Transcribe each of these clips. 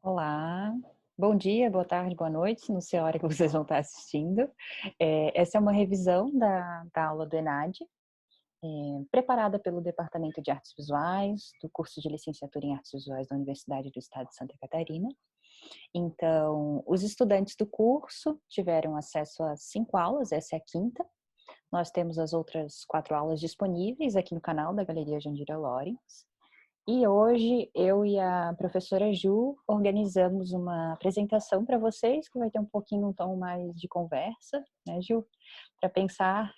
Olá, bom dia, boa tarde, boa noite, não sei a hora que vocês vão estar assistindo. Essa é uma revisão da aula do ENAD, preparada pelo Departamento de Artes Visuais, do curso de Licenciatura em Artes Visuais da Universidade do Estado de Santa Catarina. Então, os estudantes do curso tiveram acesso a 5 aulas, essa é a quinta. Nós temos as outras 4 aulas disponíveis aqui no canal da Galeria Jandira Lawrence. E hoje eu e a professora Ju organizamos uma apresentação para vocês, que vai ter um tom mais de conversa, né, Ju? Para pensar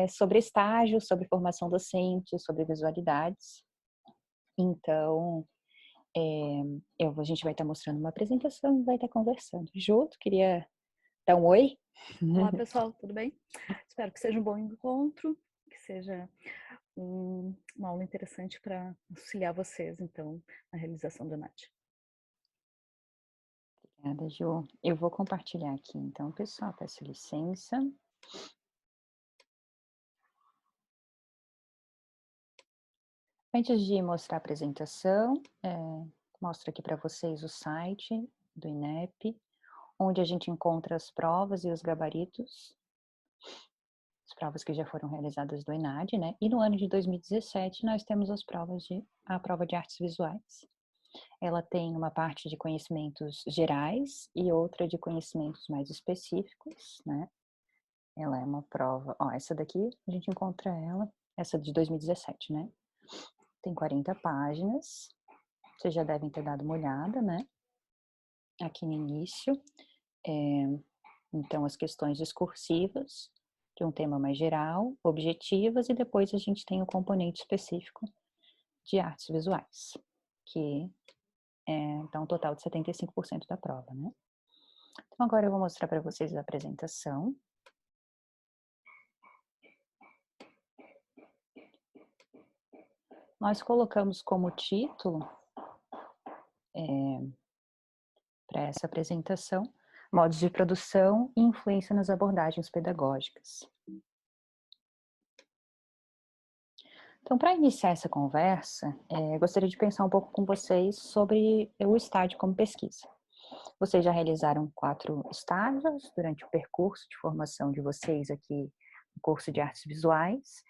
sobre estágio, sobre formação docente, sobre visualidades. Então, a gente vai estar mostrando uma apresentação e vai estar conversando. Ju, tu queria dar um oi? Olá, pessoal, tudo bem? Espero que seja um bom encontro, que seja uma aula interessante para auxiliar vocês, então, na realização do NAT. Obrigada, Ju. Eu vou compartilhar aqui, então, pessoal, peço licença. Antes de mostrar a apresentação, mostro aqui para vocês o site do INEP, onde a gente encontra as provas e os gabaritos, as provas que já foram realizadas do ENAD, né? E no ano de 2017 nós temos a prova de artes visuais. Ela tem uma parte de conhecimentos gerais e outra de conhecimentos mais específicos, né? Ela é uma prova, essa daqui a gente encontra essa de 2017, né? Tem 40 páginas, vocês já devem ter dado uma olhada, né? Aqui no início. Então, as questões discursivas, de um tema mais geral, objetivas, e depois a gente tem o componente específico de artes visuais, que dá um total de 75% da prova, né? Então, agora eu vou mostrar para vocês a apresentação. Nós colocamos como título para essa apresentação, modos de produção e influência nas abordagens pedagógicas. Então, para iniciar essa conversa, gostaria de pensar um pouco com vocês sobre o estágio como pesquisa. Vocês já realizaram 4 estágios durante o percurso de formação de vocês aqui no curso de artes visuais,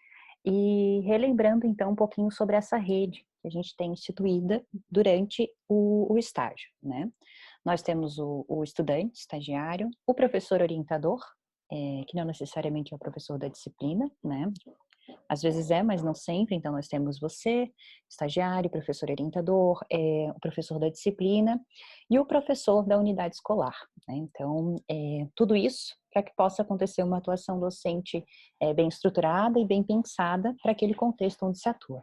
e relembrando então um pouquinho sobre essa rede que a gente tem instituída durante o estágio, né? Nós temos o estudante, estagiário, o professor orientador, que não necessariamente é o professor da disciplina, né? Às vezes mas não sempre, então nós temos você, estagiário, professor orientador, o professor da disciplina e o professor da unidade escolar, né? Então, tudo isso para que possa acontecer uma atuação docente bem estruturada e bem pensada para aquele contexto onde se atua.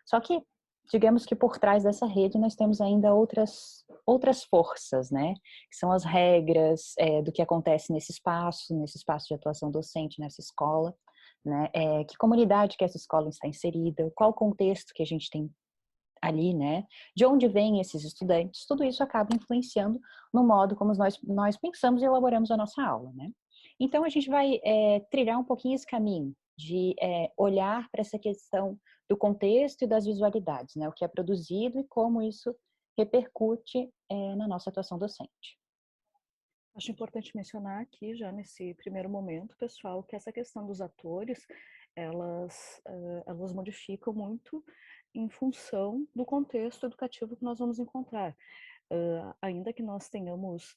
Só que, digamos que por trás dessa rede nós temos ainda outras forças, né? Que são as regras do que acontece nesse espaço de atuação docente, nessa escola, né? Que comunidade que essa escola está inserida, qual o contexto que a gente tem ali, né? De onde vêm esses estudantes, tudo isso acaba influenciando no modo como nós pensamos e elaboramos a nossa aula, né? Então, a gente vai trilhar um pouquinho esse caminho de olhar para essa questão do contexto e das visualidades, né? O que é produzido e como isso repercute na nossa atuação docente. Acho importante mencionar aqui, já nesse primeiro momento, pessoal, que essa questão dos atores, elas modificam muito em função do contexto educativo que nós vamos encontrar. Ainda que nós tenhamos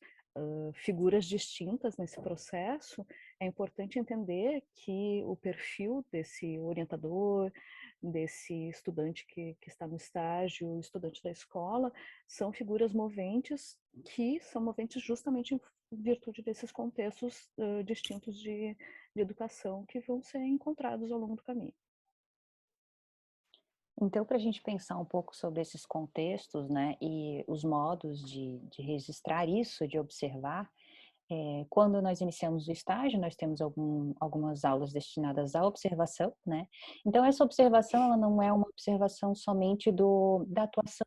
figuras distintas nesse processo, é importante entender que o perfil desse orientador, desse estudante que está no estágio, estudante da escola, são figuras moventes que são moventes justamente em virtude desses contextos distintos de educação que vão ser encontrados ao longo do caminho. Então, para a gente pensar um pouco sobre esses contextos, né, e os modos de registrar isso, de observar, quando nós iniciamos o estágio, nós temos algumas aulas destinadas à observação, né? Então, essa observação, ela não é uma observação somente da atuação,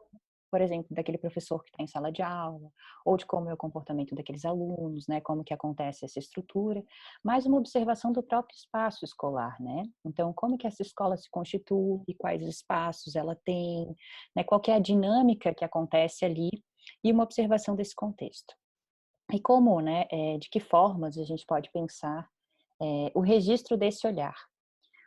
por exemplo, daquele professor que está em sala de aula, ou de como é o comportamento daqueles alunos, né? Como que acontece essa estrutura, mas uma observação do próprio espaço escolar, né? Então, como que essa escola se constitui, quais espaços ela tem, né? Qual que é a dinâmica que acontece ali, e uma observação desse contexto. E como, né, de que formas a gente pode pensar o registro desse olhar?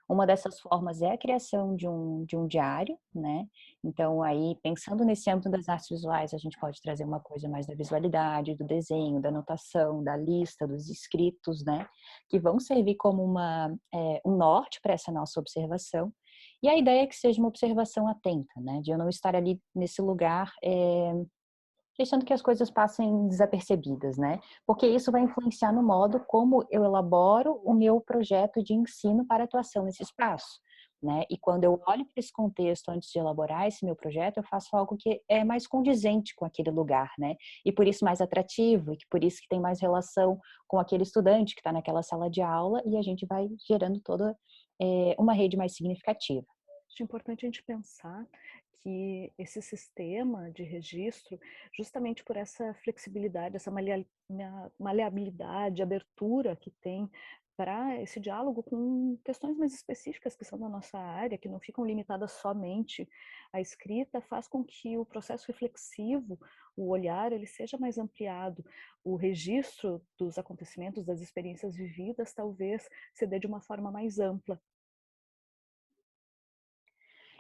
Uma dessas formas é a criação de um diário, né? Então, aí, pensando nesse âmbito das artes visuais, a gente pode trazer uma coisa mais da visualidade, do desenho, da anotação, da lista, dos escritos, né? Que vão servir como um norte para essa nossa observação. E a ideia é que seja uma observação atenta, né? De eu não estar ali nesse lugar deixando que as coisas passem desapercebidas, né? Porque isso vai influenciar no modo como eu elaboro o meu projeto de ensino para atuação nesse espaço, né? E quando eu olho para esse contexto antes de elaborar esse meu projeto, eu faço algo que é mais condizente com aquele lugar, né? E por isso mais atrativo, e que por isso que tem mais relação com aquele estudante que está naquela sala de aula, e a gente vai gerando toda uma rede mais significativa. Acho importante a gente pensar que esse sistema de registro, justamente por essa flexibilidade, essa maleabilidade, abertura que tem para esse diálogo com questões mais específicas que são da nossa área, que não ficam limitadas somente à escrita, faz com que o processo reflexivo, o olhar, ele seja mais ampliado. O registro dos acontecimentos, das experiências vividas, talvez se dê de uma forma mais ampla.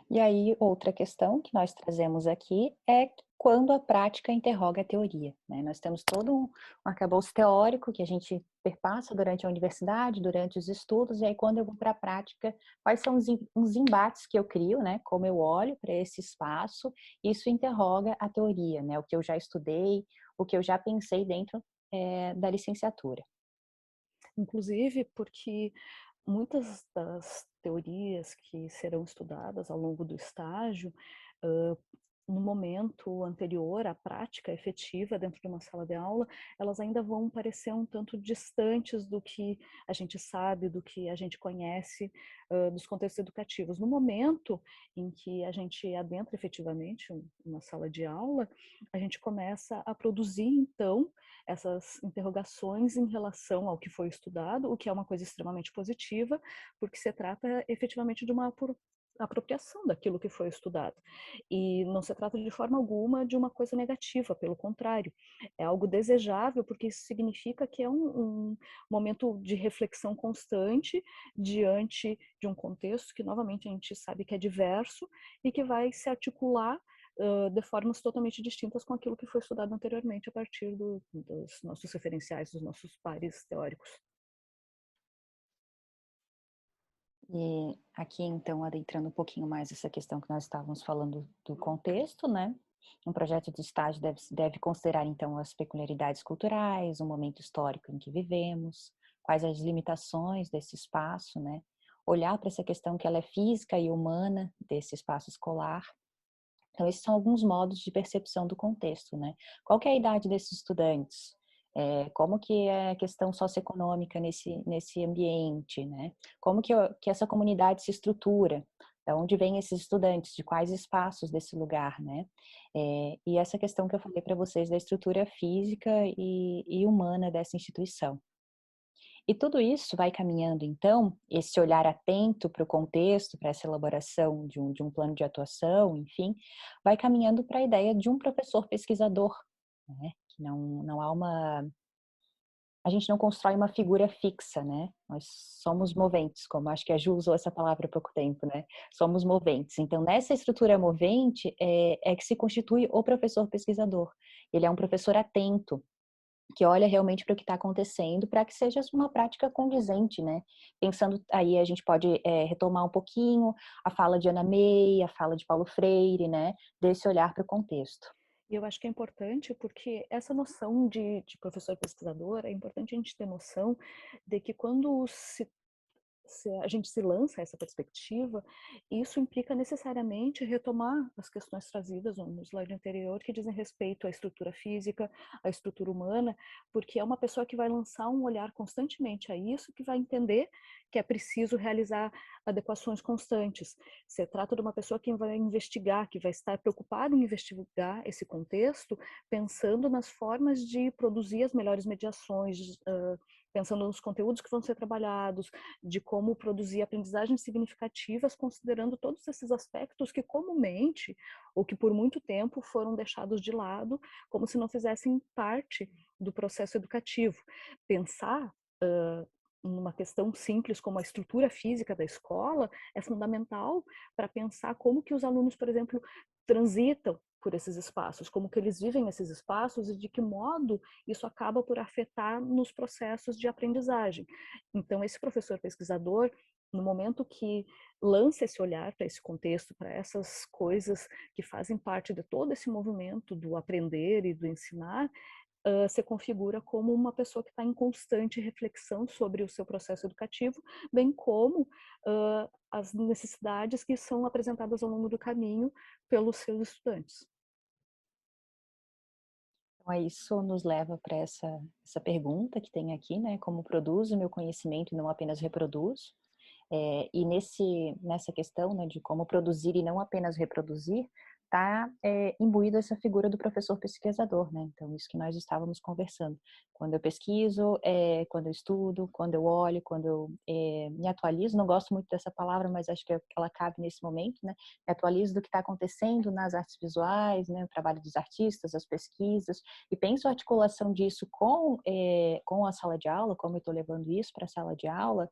E aí, outra questão que nós trazemos aqui é quando a prática interroga a teoria, né? Nós temos todo um arcabouço teórico que a gente perpassa durante a universidade, durante os estudos, e aí quando eu vou para a prática, quais são os embates que eu crio, né? Como eu olho para esse espaço, isso interroga a teoria, né? O que eu já estudei, o que eu já pensei dentro da licenciatura. Inclusive porque muitas das teorias que serão estudadas ao longo do estágio, hã, no momento anterior à prática efetiva dentro de uma sala de aula, elas ainda vão parecer um tanto distantes do que a gente sabe, do que a gente conhece, dos contextos educativos. No momento em que a gente adentra efetivamente uma sala de aula, a gente começa a produzir então essas interrogações em relação ao que foi estudado, o que é uma coisa extremamente positiva, porque se trata efetivamente de uma apropriação daquilo que foi estudado. E não se trata de forma alguma de uma coisa negativa, pelo contrário. É algo desejável, porque isso significa que é um momento de reflexão constante diante de um contexto que, novamente, a gente sabe que é diverso e que vai se articular de formas totalmente distintas com aquilo que foi estudado anteriormente a partir dos nossos referenciais, dos nossos pares teóricos. E aqui, então, adentrando um pouquinho mais essa questão que nós estávamos falando do contexto, né? Um projeto de estágio deve considerar, então, as peculiaridades culturais, o momento histórico em que vivemos, quais as limitações desse espaço, né? Olhar para essa questão que ela é física e humana desse espaço escolar. Então, esses são alguns modos de percepção do contexto, né? Qual que é a idade desses estudantes? Como que é a questão socioeconômica nesse ambiente, né? Como que essa comunidade se estrutura? Da onde vêm esses estudantes? De quais espaços desse lugar, né? E essa questão que eu falei para vocês da estrutura física e humana dessa instituição. E tudo isso vai caminhando, então, esse olhar atento para o contexto, para essa elaboração de um plano de atuação, enfim, vai caminhando para a ideia de um professor pesquisador, né? Que não há uma. A gente não constrói uma figura fixa, né? Nós somos moventes, como acho que a Ju usou essa palavra há pouco tempo, né? Somos moventes. Então, nessa estrutura movente é que se constitui o professor pesquisador. Ele é um professor atento, que olha realmente para o que está acontecendo, para que seja uma prática condizente, né? Pensando aí, a gente pode retomar um pouquinho a fala de Ana May, a fala de Paulo Freire, né? Desse olhar para o contexto. E eu acho que é importante porque essa noção de professor pesquisador, é importante a gente ter noção de que quando se a gente se lança a essa perspectiva, isso implica necessariamente retomar as questões trazidas no slide anterior, que dizem respeito à estrutura física, à estrutura humana, porque é uma pessoa que vai lançar um olhar constantemente a isso, que vai entender que é preciso realizar adequações constantes. Se trata de uma pessoa que vai investigar, que vai estar preocupada em investigar esse contexto, pensando nas formas de produzir as melhores mediações, pensando nos conteúdos que vão ser trabalhados, de como produzir aprendizagens significativas, considerando todos esses aspectos que comumente, ou que por muito tempo foram deixados de lado, como se não fizessem parte do processo educativo. Pensar numa questão simples como a estrutura física da escola é fundamental para pensar como que os alunos, por exemplo, transitam por esses espaços, como que eles vivem nesses espaços e de que modo isso acaba por afetar nos processos de aprendizagem. Então, esse professor pesquisador, no momento que lança esse olhar para esse contexto, para essas coisas que fazem parte de todo esse movimento do aprender e do ensinar, se configura como uma pessoa que está em constante reflexão sobre o seu processo educativo, bem como as necessidades que são apresentadas ao longo do caminho pelos seus estudantes. Então, isso nos leva para essa pergunta que tem aqui, né? Como produzo meu conhecimento e não apenas reproduzo? E nessa questão, né, de como produzir e não apenas reproduzir, está imbuído essa figura do professor pesquisador, né? Então, isso que nós estávamos conversando. Quando eu pesquiso, quando eu estudo, quando eu olho, quando eu me atualizo, não gosto muito dessa palavra, mas acho que ela cabe nesse momento, né? Me atualizo do que está acontecendo nas artes visuais, né? O trabalho dos artistas, as pesquisas, e penso a articulação disso com a sala de aula, como eu estou levando isso para a sala de aula.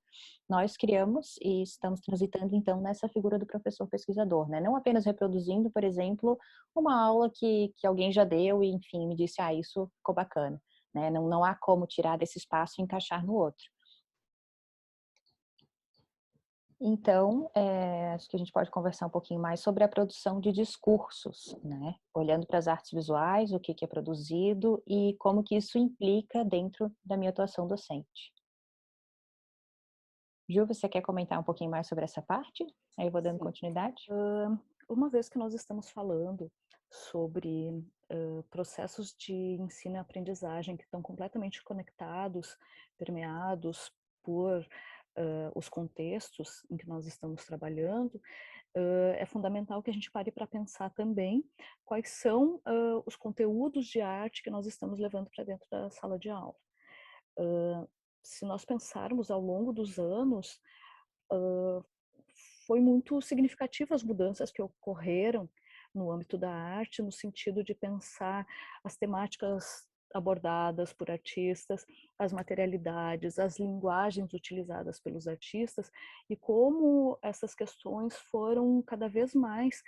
Nós criamos e estamos transitando, então, nessa figura do professor pesquisador, né? Não apenas reproduzindo, por exemplo, uma aula que alguém já deu e, enfim, me disse, isso ficou bacana, né? Não há como tirar desse espaço e encaixar no outro. Então, acho que a gente pode conversar um pouquinho mais sobre a produção de discursos, né? Olhando para as artes visuais, o que é produzido e como que isso implica dentro da minha atuação docente. Ju, você quer comentar um pouquinho mais sobre essa parte? Aí eu vou dando Sim. continuidade. Uma vez que nós estamos falando sobre processos de ensino e aprendizagem que estão completamente conectados, permeados por os contextos em que nós estamos trabalhando, é fundamental que a gente pare para pensar também quais são os conteúdos de arte que nós estamos levando para dentro da sala de aula. Se nós pensarmos ao longo dos anos, foi muito significativa as mudanças que ocorreram no âmbito da arte, no sentido de pensar as temáticas abordadas por artistas, as materialidades, as linguagens utilizadas pelos artistas e como essas questões foram cada vez mais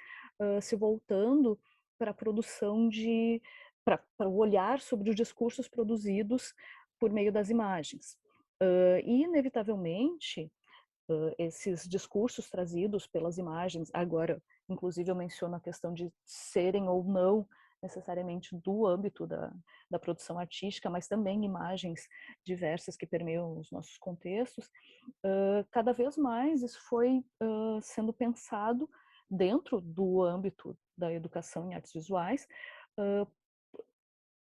se voltando para a produção para o olhar sobre os discursos produzidos por meio das imagens. E, inevitavelmente, esses discursos trazidos pelas imagens, agora, inclusive, eu menciono a questão de serem ou não necessariamente do âmbito da produção artística, mas também imagens diversas que permeiam os nossos contextos, cada vez mais isso foi sendo pensado dentro do âmbito da educação em artes visuais,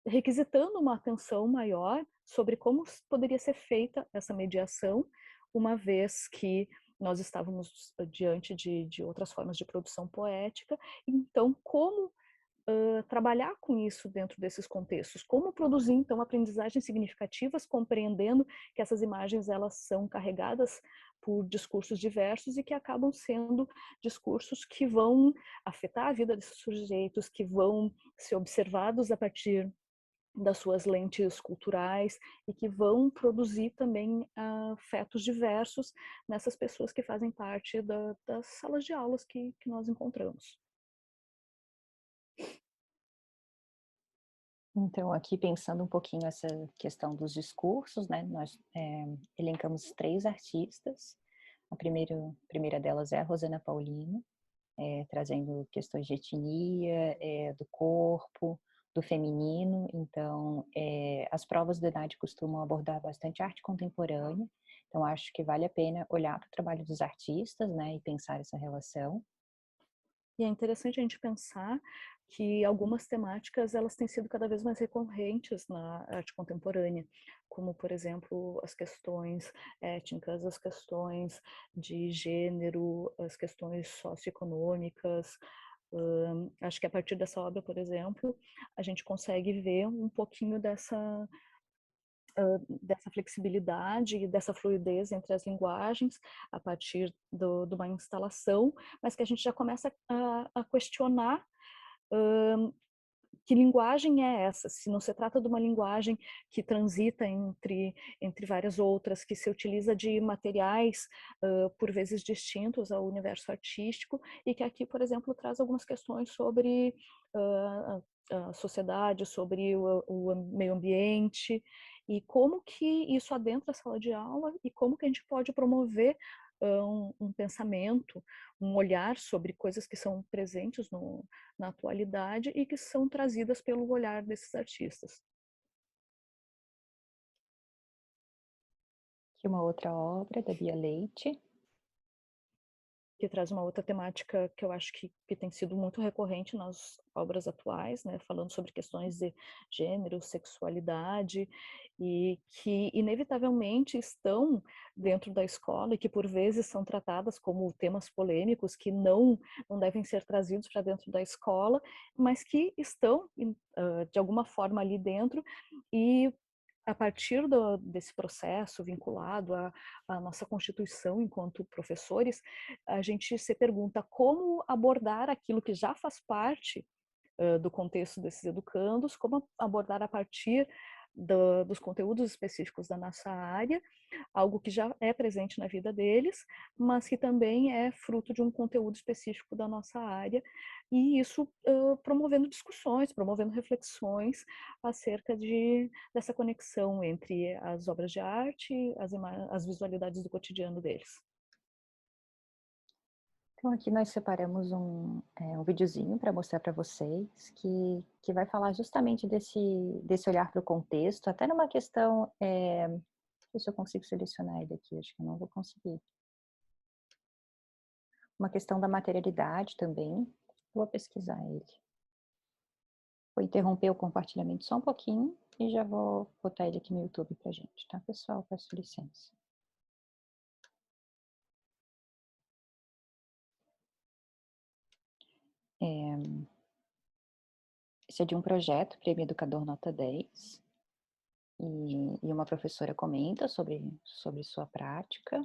requisitando uma atenção maior sobre como poderia ser feita essa mediação, uma vez que nós estávamos diante de outras formas de produção poética. Então, como trabalhar com isso dentro desses contextos? Como produzir, então, aprendizagens significativas, compreendendo que essas imagens elas são carregadas por discursos diversos e que acabam sendo discursos que vão afetar a vida desses sujeitos, que vão ser observados a partir das suas lentes culturais e que vão produzir também afetos diversos nessas pessoas que fazem parte das salas de aulas que nós encontramos. Então, aqui pensando um pouquinho essa questão dos discursos, né? Nós elencamos 3 artistas. A primeira delas é a Rosana Paulino, trazendo questões de etnia, do corpo, do feminino. Então, as provas do ENAD costumam abordar bastante arte contemporânea. Então, acho que vale a pena olhar para o trabalho dos artistas, né, e pensar essa relação. E é interessante a gente pensar que algumas temáticas elas têm sido cada vez mais recorrentes na arte contemporânea, como, por exemplo, as questões étnicas, as questões de gênero, as questões socioeconômicas. Acho que a partir dessa obra, por exemplo, a gente consegue ver um pouquinho dessa flexibilidade e dessa fluidez entre as linguagens a partir de uma instalação, mas que a gente já começa a questionar que linguagem é essa? Se não se trata de uma linguagem que transita entre várias outras, que se utiliza de materiais, por vezes distintos ao universo artístico, e que aqui, por exemplo, traz algumas questões sobre a sociedade, sobre o meio ambiente, e como que isso adentra a sala de aula, e como que a gente pode promover um pensamento, um olhar sobre coisas que são presentes na atualidade e que são trazidas pelo olhar desses artistas. Aqui uma outra obra da Bia Leite. Que traz uma outra temática que eu acho que tem sido muito recorrente nas obras atuais, né, falando sobre questões de gênero, sexualidade, e que inevitavelmente estão dentro da escola e que por vezes são tratadas como temas polêmicos que não devem ser trazidos para dentro da escola, mas que estão de alguma forma ali dentro, e a partir desse processo vinculado à nossa constituição enquanto professores, a gente se pergunta como abordar aquilo que já faz parte do contexto desses educandos, como abordar a partir dos conteúdos específicos da nossa área, algo que já é presente na vida deles, mas que também é fruto de um conteúdo específico da nossa área, e isso promovendo discussões, promovendo reflexões acerca dessa conexão entre as obras de arte, as visualidades do cotidiano deles. Então aqui nós separamos um videozinho para mostrar para vocês que vai falar justamente desse olhar para o contexto, até numa questão, deixa eu ver se eu consigo selecionar ele aqui, acho que eu não vou conseguir. Uma questão da materialidade também, vou pesquisar ele. Vou interromper o compartilhamento só um pouquinho e já vou botar ele aqui no YouTube pra gente, tá pessoal? Peço licença. Esse é de um projeto, Prêmio Educador Nota 10, e uma professora comenta sobre sua prática,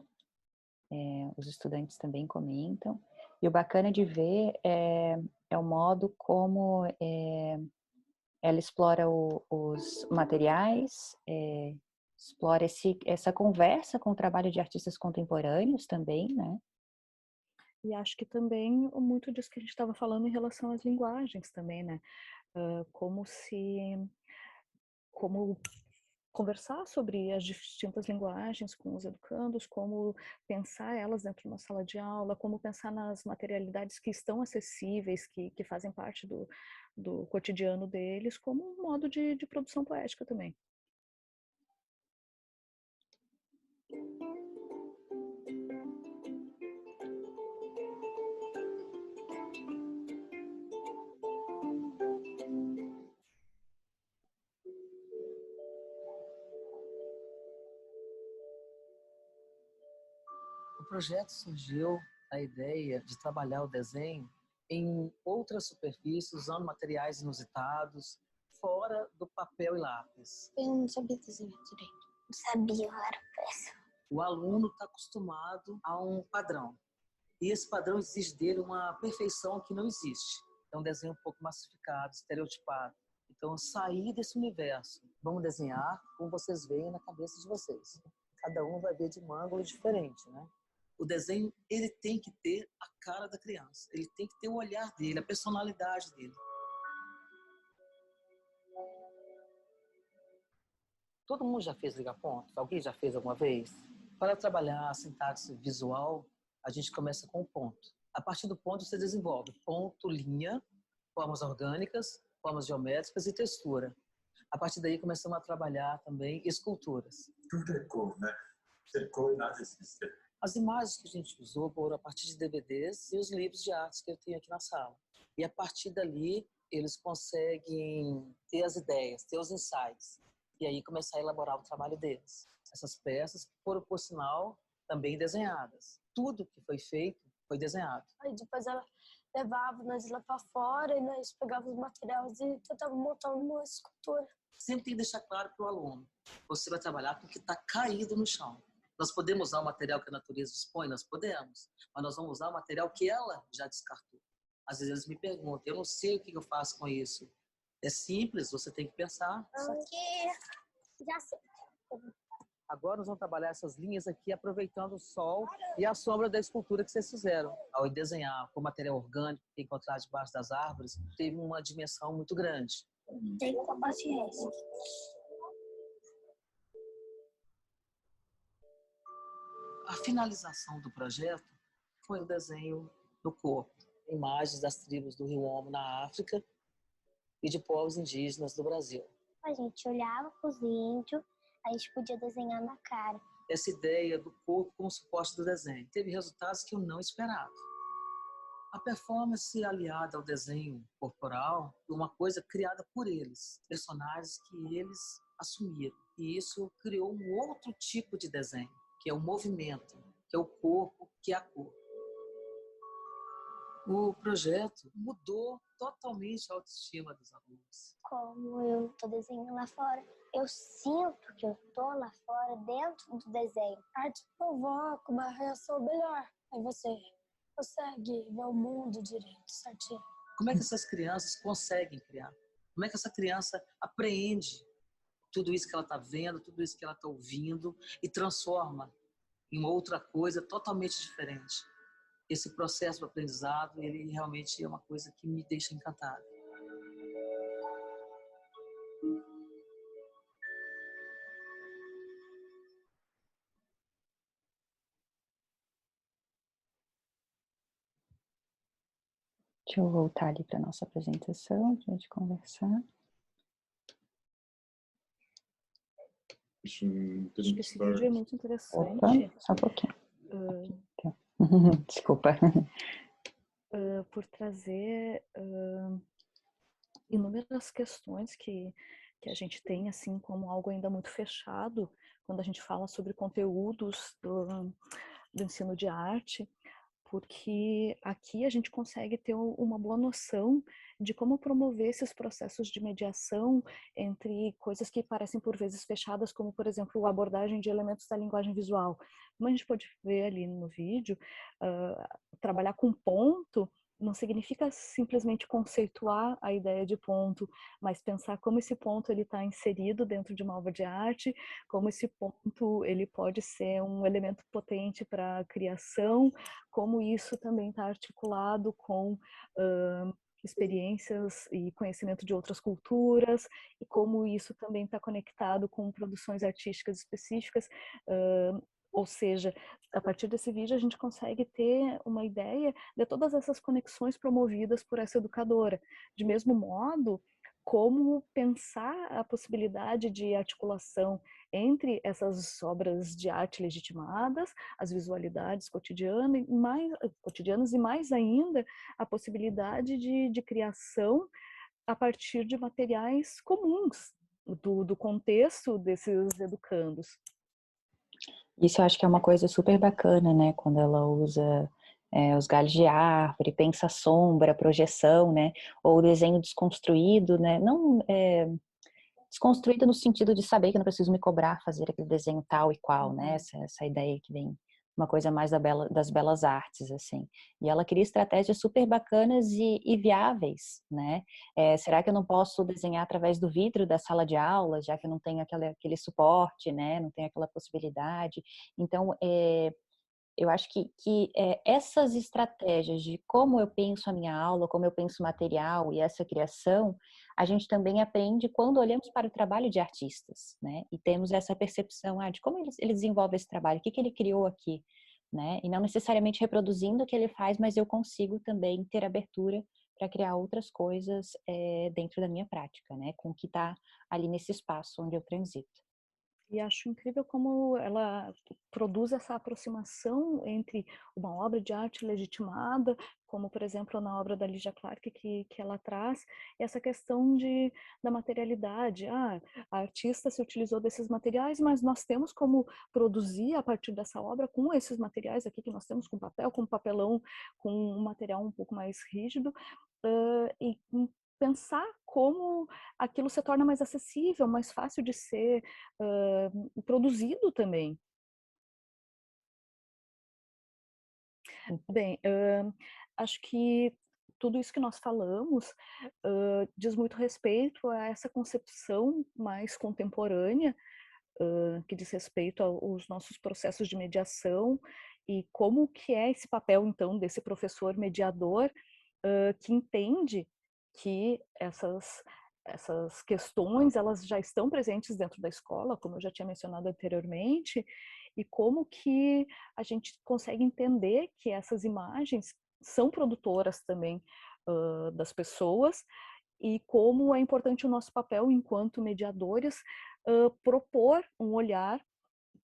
os estudantes também comentam, e o bacana de ver é o modo como ela explora os materiais, explora essa conversa com o trabalho de artistas contemporâneos também, né? E acho que também muito disso que a gente estava falando em relação às linguagens também, né? Como conversar sobre as distintas linguagens com os educandos, como pensar elas dentro de uma sala de aula, como pensar nas materialidades que estão acessíveis, que fazem parte do cotidiano deles, como um modo de produção poética também. O projeto surgiu a ideia de trabalhar o desenho em outras superfícies, usando materiais inusitados, fora do papel e lápis. Eu não sabia desenhar direito. Não sabia, eu era péssima. O aluno está acostumado a um padrão. E esse padrão exige dele uma perfeição que não existe. É um desenho um pouco massificado, estereotipado. Então, sair desse universo. Vamos desenhar como vocês veem na cabeça de vocês. Cada um vai ver de um ângulo diferente, né? O desenho, ele tem que ter a cara da criança. Ele tem que ter o olhar dele, a personalidade dele. Todo mundo já fez ligar pontos? Alguém já fez alguma vez? Para trabalhar a sintaxe visual, a gente começa com o ponto. A partir do ponto, você desenvolve ponto, linha, formas orgânicas, formas geométricas e textura. A partir daí, começamos a trabalhar também esculturas. Tudo é cor, né? Sem cor, nada existe. As imagens que a gente usou foram a partir de DVDs e os livros de artes que eu tenho aqui na sala. E a partir dali, eles conseguem ter as ideias, ter os insights. E aí começar a elaborar o trabalho deles. Essas peças foram, por sinal, também desenhadas. Tudo que foi feito foi desenhado. Aí depois ela levava nós lá para fora e nós pegávamos os materiais e tentávamos montar uma escultura. Sempre tem que deixar claro para o aluno, você vai trabalhar com o que está caído no chão. Nós podemos usar o material que a natureza dispõe? Nós podemos, mas nós vamos usar o material que ela já descartou. Às vezes eles me perguntam, eu não sei o que eu faço com isso. É simples, você tem que pensar. Só que já sei. Agora nós vamos trabalhar essas linhas aqui, aproveitando o sol e a sombra da escultura que vocês fizeram. Ao desenhar com material orgânico que encontraram debaixo das árvores, teve uma dimensão muito grande. Tem que ter paciência. A finalização do projeto foi o desenho do corpo, imagens das tribos do Rio Omo na África e de povos indígenas do Brasil. A gente olhava para os índios, a gente podia desenhar na cara. Essa ideia do corpo como suporte do desenho teve resultados que eu não esperava. A performance aliada ao desenho corporal foi uma coisa criada por eles, personagens que eles assumiram. E isso criou um outro tipo de desenho, que é o movimento, que é o corpo, que é a cor. O projeto mudou totalmente a autoestima dos alunos. Como eu estou desenhando lá fora, eu sinto que eu estou lá fora dentro do desenho. A arte provoca uma reação melhor. Aí você consegue ver o mundo direito, certinho. Como é que essas crianças conseguem criar? Como é que essa criança apreende tudo isso que ela está vendo, tudo isso que ela está ouvindo e transforma em outra coisa totalmente diferente? Esse processo de aprendizado, ele realmente é uma coisa que me deixa encantado. Deixa eu voltar ali para a nossa apresentação, para a gente conversar. Acho que esse vídeo é muito interessante. Opa, só um pouquinho. Desculpa. Por trazer inúmeras questões que a gente tem, assim, como algo ainda muito fechado, quando a gente fala sobre conteúdos do ensino de arte, porque aqui a gente consegue ter uma boa noção de como promover esses processos de mediação entre coisas que parecem por vezes fechadas, como, por exemplo, a abordagem de elementos da linguagem visual. Como a gente pode ver ali no vídeo, trabalhar com ponto não significa simplesmente conceituar a ideia de ponto, mas pensar como esse ponto ele está inserido dentro de uma obra de arte, como esse ponto ele pode ser um elemento potente para a criação, como isso também está articulado com experiências e conhecimento de outras culturas, e como isso também está conectado com produções artísticas específicas. Ou seja, a partir desse vídeo a gente consegue ter uma ideia de todas essas conexões promovidas por essa educadora. De mesmo modo, como pensar a possibilidade de articulação entre essas obras de arte legitimadas, as visualidades cotidianas e mais ainda a possibilidade de criação a partir de materiais comuns do contexto desses educandos. Isso eu acho que é uma coisa super bacana, né? Quando ela usa os galhos de árvore, pensa a sombra, a projeção, né? Ou o desenho desconstruído, né? Não desconstruído no sentido de saber que eu não preciso me cobrar fazer aquele desenho tal e qual, né? Essa ideia que vem uma coisa mais das belas artes, assim. E ela cria estratégias super bacanas e viáveis, né? Será que eu não posso desenhar através do vidro da sala de aula, já que eu não tenho aquele suporte, né? Não tenho aquela possibilidade. Então, eu acho que essas estratégias de como eu penso a minha aula, como eu penso o material e essa criação, a gente também aprende quando olhamos para o trabalho de artistas, né? E temos essa percepção de como ele desenvolve esse trabalho, o que ele criou aqui, né? E não necessariamente reproduzindo o que ele faz, mas eu consigo também ter abertura para criar outras coisas dentro da minha prática, né? Com o que está ali nesse espaço onde eu transito. E acho incrível como ela produz essa aproximação entre uma obra de arte legitimada, como, por exemplo, na obra da Lygia Clark, que ela traz essa questão da materialidade. A artista se utilizou desses materiais, mas nós temos como produzir a partir dessa obra com esses materiais aqui que nós temos, com papel, com papelão, com um material um pouco mais rígido, e pensar como aquilo se torna mais acessível, mais fácil de ser produzido também. Bem, acho que tudo isso que nós falamos diz muito respeito a essa concepção mais contemporânea, que diz respeito aos nossos processos de mediação e como que é esse papel, então, desse professor mediador que entende que essas questões elas já estão presentes dentro da escola, como eu já tinha mencionado anteriormente, e como que a gente consegue entender que essas imagens são produtoras também das pessoas e como é importante o nosso papel enquanto mediadores propor um olhar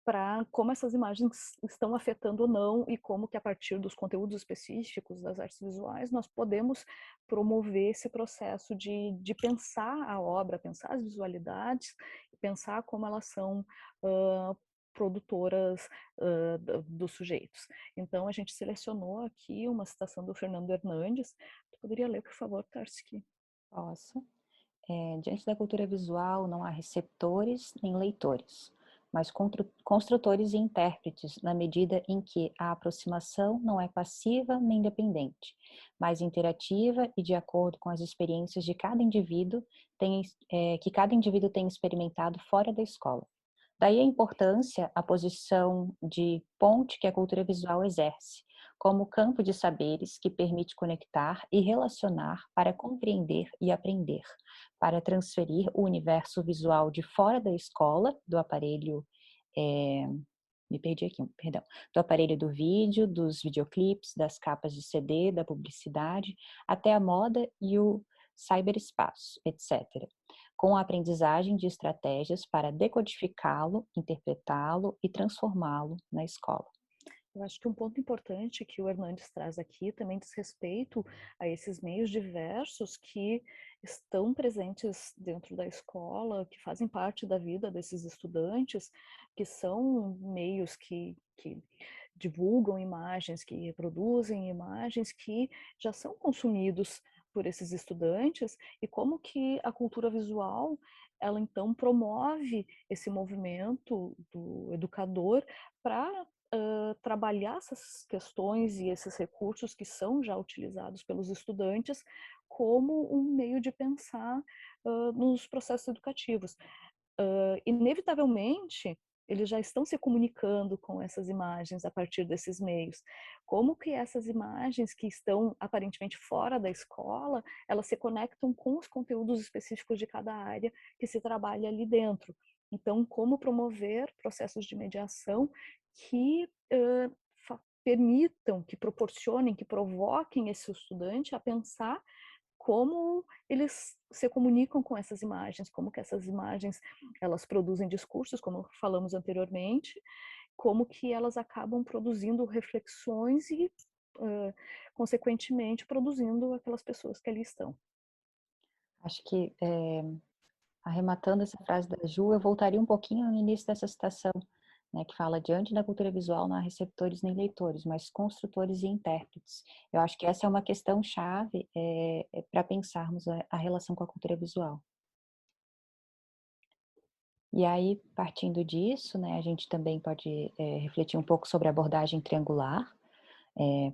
para como essas imagens estão afetando ou não e como que a partir dos conteúdos específicos das artes visuais nós podemos promover esse processo de pensar a obra, pensar as visualidades, pensar como elas são produtoras dos sujeitos. Então a gente selecionou aqui uma citação do Fernando Hernandes. Tu poderia ler, por favor, Tarski? Posso. Diante da cultura visual não há receptores nem leitores, mas construtores e intérpretes, na medida em que a aproximação não é passiva nem dependente, mas interativa e de acordo com as experiências de cada indivíduo, que cada indivíduo tem experimentado fora da escola. Daí a importância, a posição de ponte que a cultura visual exerce, como campo de saberes que permite conectar e relacionar para compreender e aprender, para transferir o universo visual de fora da escola, do aparelho, me perdi aqui, perdão, do aparelho do vídeo, dos videoclipes, das capas de CD, da publicidade, até a moda e o cyberespaço, etc., com a aprendizagem de estratégias para decodificá-lo, interpretá-lo e transformá-lo na escola. Eu acho que um ponto importante que o Hernandes traz aqui também diz respeito a esses meios diversos que estão presentes dentro da escola, que fazem parte da vida desses estudantes, que são meios que divulgam imagens, que reproduzem imagens que já são consumidos por esses estudantes e como que a cultura visual ela então promove esse movimento do educador para trabalhar essas questões e esses recursos que são já utilizados pelos estudantes como um meio de pensar nos processos educativos. Inevitavelmente, eles já estão se comunicando com essas imagens a partir desses meios. Como que essas imagens que estão aparentemente fora da escola, elas se conectam com os conteúdos específicos de cada área que se trabalha ali dentro. Então, como promover processos de mediação que permitam, que proporcionem, que provoquem esse estudante a pensar como eles se comunicam com essas imagens, como que essas imagens elas produzem discursos, como falamos anteriormente, como que elas acabam produzindo reflexões e, consequentemente, produzindo aquelas pessoas que ali estão. Acho que, arrematando essa frase da Ju, eu voltaria um pouquinho no início dessa citação, né, que fala, diante da cultura visual não há receptores nem leitores, mas construtores e intérpretes. Eu acho que essa é uma questão chave para pensarmos a relação com a cultura visual. E aí, partindo disso, né, a gente também pode refletir um pouco sobre a abordagem triangular,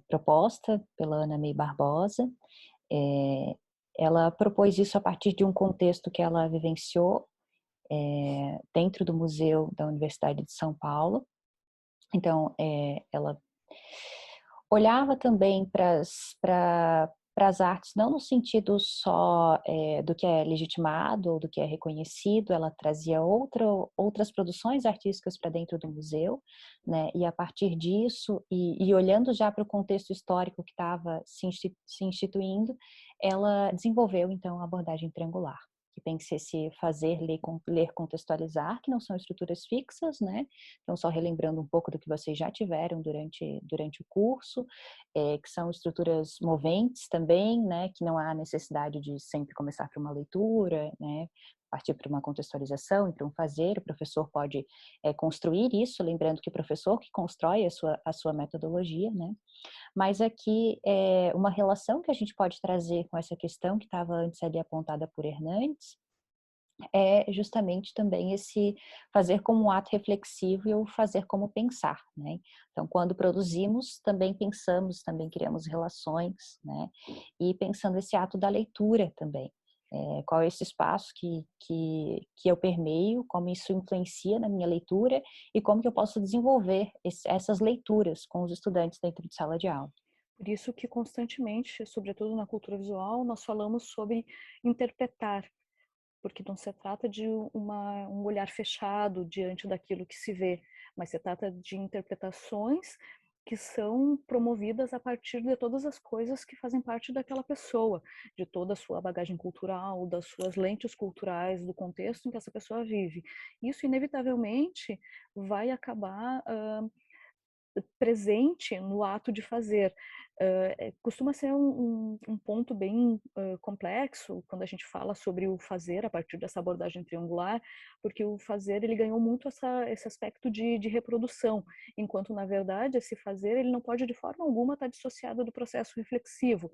proposta pela Ana May Barbosa. Ela propôs isso a partir de um contexto que ela vivenciou dentro do Museu da Universidade de São Paulo. Então, ela olhava também para as artes, não no sentido só do que é legitimado ou do que é reconhecido, ela trazia outras produções artísticas para dentro do museu, né? E a partir disso, e olhando já para o contexto histórico que estava se instituindo, ela desenvolveu então a abordagem triangular. que pense esse fazer, ler, contextualizar, que não são estruturas fixas, né? Então, só relembrando um pouco do que vocês já tiveram durante o curso, que são estruturas moventes também, né? Que não há necessidade de sempre começar por uma leitura, né? Partir para uma contextualização e para um fazer, o professor pode construir isso, lembrando que o professor que constrói a sua metodologia, né? Mas aqui, uma relação que a gente pode trazer com essa questão que estava antes ali apontada por Hernandes, é justamente também esse fazer como um ato reflexivo e o fazer como pensar, né? Então, quando produzimos, também pensamos, também criamos relações, né? E pensando esse ato da leitura também. Qual é esse espaço que eu permeio, como isso influencia na minha leitura e como que eu posso desenvolver essas leituras com os estudantes dentro de sala de aula. Por isso que constantemente, sobretudo na cultura visual, nós falamos sobre interpretar, porque não se trata de um olhar fechado diante daquilo que se vê, mas se trata de interpretações que são promovidas a partir de todas as coisas que fazem parte daquela pessoa, de toda a sua bagagem cultural, das suas lentes culturais, do contexto em que essa pessoa vive. Isso, inevitavelmente, vai acabar presente no ato de fazer. Costuma ser um ponto bem complexo quando a gente fala sobre o fazer a partir dessa abordagem triangular, porque o fazer ele ganhou muito esse aspecto de reprodução, enquanto na verdade esse fazer ele não pode de forma alguma estar dissociado do processo reflexivo.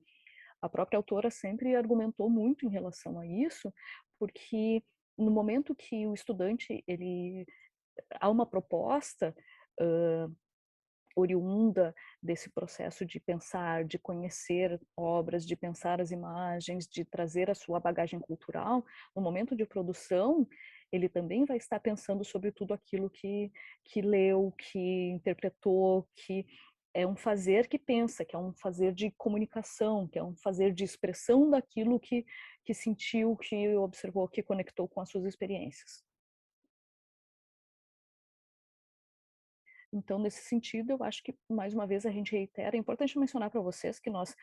A própria autora sempre argumentou muito em relação a isso, porque no momento que o estudante ele há uma proposta oriunda desse processo de pensar, de conhecer obras, de pensar as imagens, de trazer a sua bagagem cultural, no momento de produção, ele também vai estar pensando sobre tudo aquilo que leu, que interpretou, que é um fazer que pensa, que é um fazer de comunicação, que é um fazer de expressão daquilo que sentiu, que observou, que conectou com as suas experiências. Então, nesse sentido, eu acho que, mais uma vez, a gente reitera, é importante mencionar para vocês que nós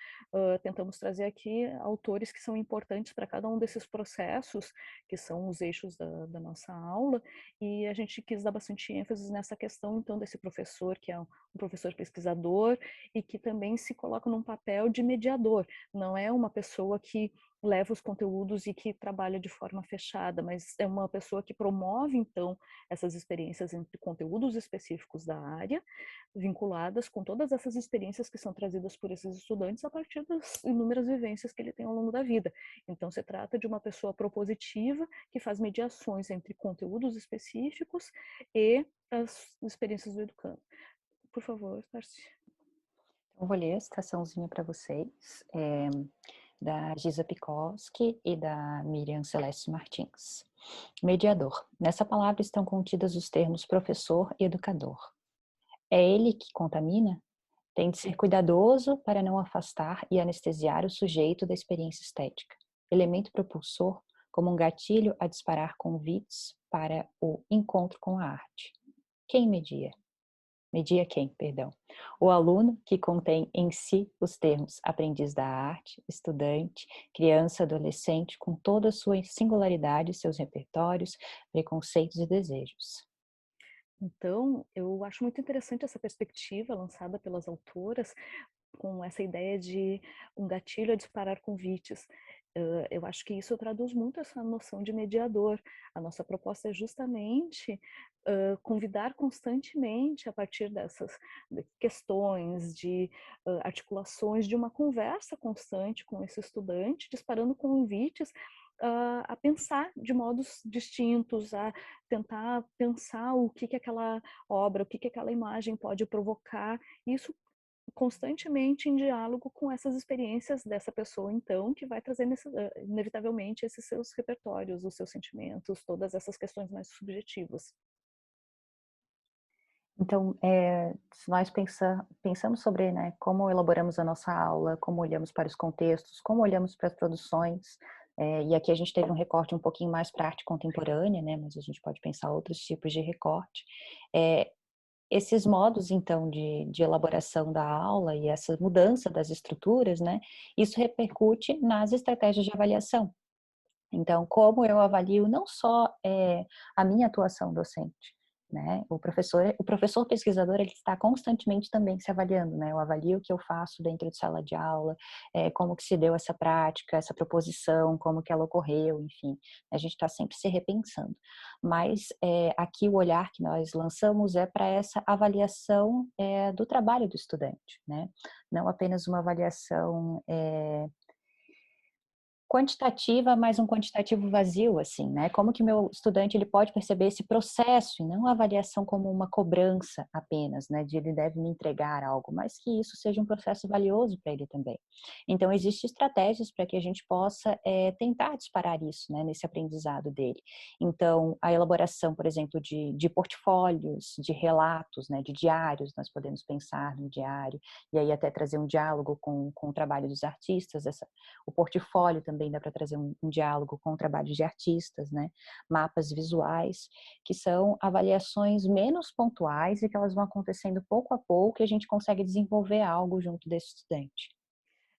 tentamos trazer aqui autores que são importantes para cada um desses processos, que são os eixos da nossa aula, e a gente quis dar bastante ênfase nessa questão, então, desse professor, que é um professor pesquisador, e que também se coloca num papel de mediador, não é uma pessoa que leva os conteúdos e que trabalha de forma fechada, mas é uma pessoa que promove, então, essas experiências entre conteúdos específicos da área, vinculadas com todas essas experiências que são trazidas por esses estudantes a partir das inúmeras vivências que ele tem ao longo da vida. Então, se trata de uma pessoa propositiva que faz mediações entre conteúdos específicos e as experiências do educando. Por favor, Tarsi. Eu vou ler a citaçãozinha para vocês, da Gisa Pikoski e da Miriam Celeste Martins. Mediador. Nessa palavra estão contidas os termos professor e educador. É ele que contamina? Tem de ser cuidadoso para não afastar e anestesiar o sujeito da experiência estética. Elemento propulsor, como um gatilho a disparar convites para o encontro com a arte. Quem media? Media quem, perdão? O aluno que contém em si os termos aprendiz da arte, estudante, criança, adolescente, com toda a sua singularidade, seus repertórios, preconceitos e desejos. Então, eu acho muito interessante essa perspectiva lançada pelas autoras, com essa ideia de um gatilho a disparar convites. Eu acho que isso traduz muito essa noção de mediador. A nossa proposta é justamente convidar constantemente, a partir dessas questões, de articulações, de uma conversa constante com esse estudante, disparando convites a pensar de modos distintos, a tentar pensar o que aquela obra, o que aquela imagem pode provocar. Isso constantemente em diálogo com essas experiências dessa pessoa, então, que vai trazer inevitavelmente esses seus repertórios, os seus sentimentos, todas essas questões mais subjetivas. Então, se nós pensamos sobre, né, como elaboramos a nossa aula, como olhamos para os contextos, como olhamos para as produções, e aqui a gente teve um recorte um pouquinho mais para a arte contemporânea, né, mas a gente pode pensar outros tipos de recorte. Esses modos, então, de elaboração da aula e essa mudança das estruturas, né, isso repercute nas estratégias de avaliação. Então, como eu avalio não só a minha atuação docente, né? O professor pesquisador, ele está constantemente também se avaliando, né? Eu avalio o que eu faço dentro de sala de aula, como que se deu essa prática, essa proposição, como que ela ocorreu, enfim. A gente está sempre se repensando. Mas aqui o olhar que nós lançamos é para essa avaliação do trabalho do estudante, né? Não apenas uma avaliação quantitativa, mas um quantitativo vazio, assim, né? Como que o meu estudante ele pode perceber esse processo e não a avaliação como uma cobrança apenas, né? De ele deve me entregar algo, mas que isso seja um processo valioso para ele também. Então, existem estratégias para que a gente possa tentar disparar isso, né? Nesse aprendizado dele. Então, a elaboração, por exemplo, de portfólios, de relatos, né? De diários, nós podemos pensar no diário, e aí até trazer um diálogo com o trabalho dos artistas, o portfólio também dá para trazer um diálogo com o trabalho de artistas, né? Mapas visuais, que são avaliações menos pontuais e que elas vão acontecendo pouco a pouco e a gente consegue desenvolver algo junto desse estudante.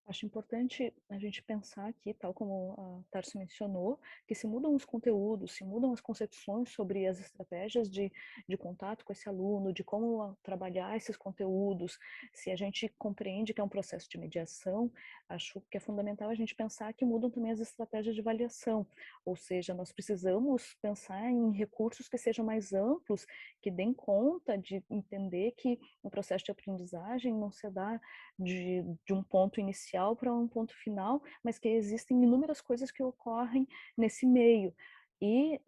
Acho importante a gente pensar aqui, tal como a Tarso mencionou, que se mudam os conteúdos, se mudam as concepções sobre as estratégias de contato com esse aluno, de como trabalhar esses conteúdos, se a gente compreende que é um processo de mediação, acho que é fundamental a gente pensar que mudam também as estratégias de avaliação, ou seja, nós precisamos pensar em recursos que sejam mais amplos, que deem conta de entender que o processo de aprendizagem não se dá de um ponto inicial para um ponto final, mas que existem inúmeras coisas que ocorrem nesse meio. E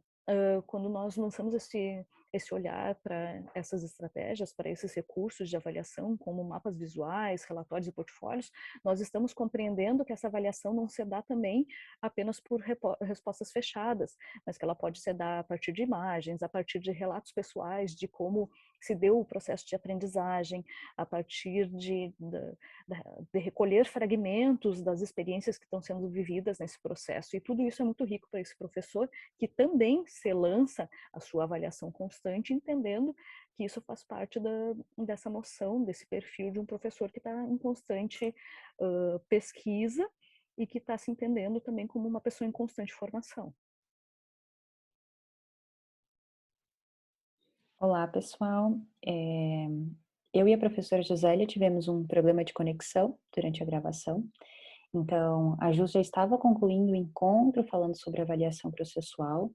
quando nós lançamos esse olhar para essas estratégias, para esses recursos de avaliação, como mapas visuais, relatórios e portfólios, nós estamos compreendendo que essa avaliação não se dá também apenas por respostas fechadas, mas que ela pode se dar a partir de imagens, a partir de relatos pessoais, de como se deu o processo de aprendizagem, a partir de recolher fragmentos das experiências que estão sendo vividas nesse processo. E tudo isso é muito rico para esse professor, que também se lança a sua avaliação constante, entendendo que isso faz parte dessa noção, desse perfil de um professor que está em constante pesquisa e que está se entendendo também como uma pessoa em constante formação. Olá, pessoal. Eu e a professora Josélia tivemos um problema de conexão durante a gravação. Então, a Ju já estava concluindo o encontro falando sobre avaliação processual.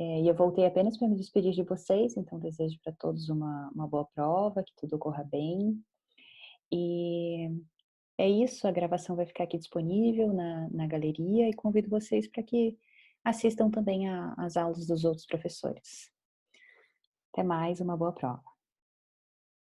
E eu voltei apenas para me despedir de vocês, então desejo para todos uma boa prova, que tudo ocorra bem. E é isso, a gravação vai ficar aqui disponível na galeria e convido vocês para que assistam também às aulas dos outros professores. Até mais, uma boa prova.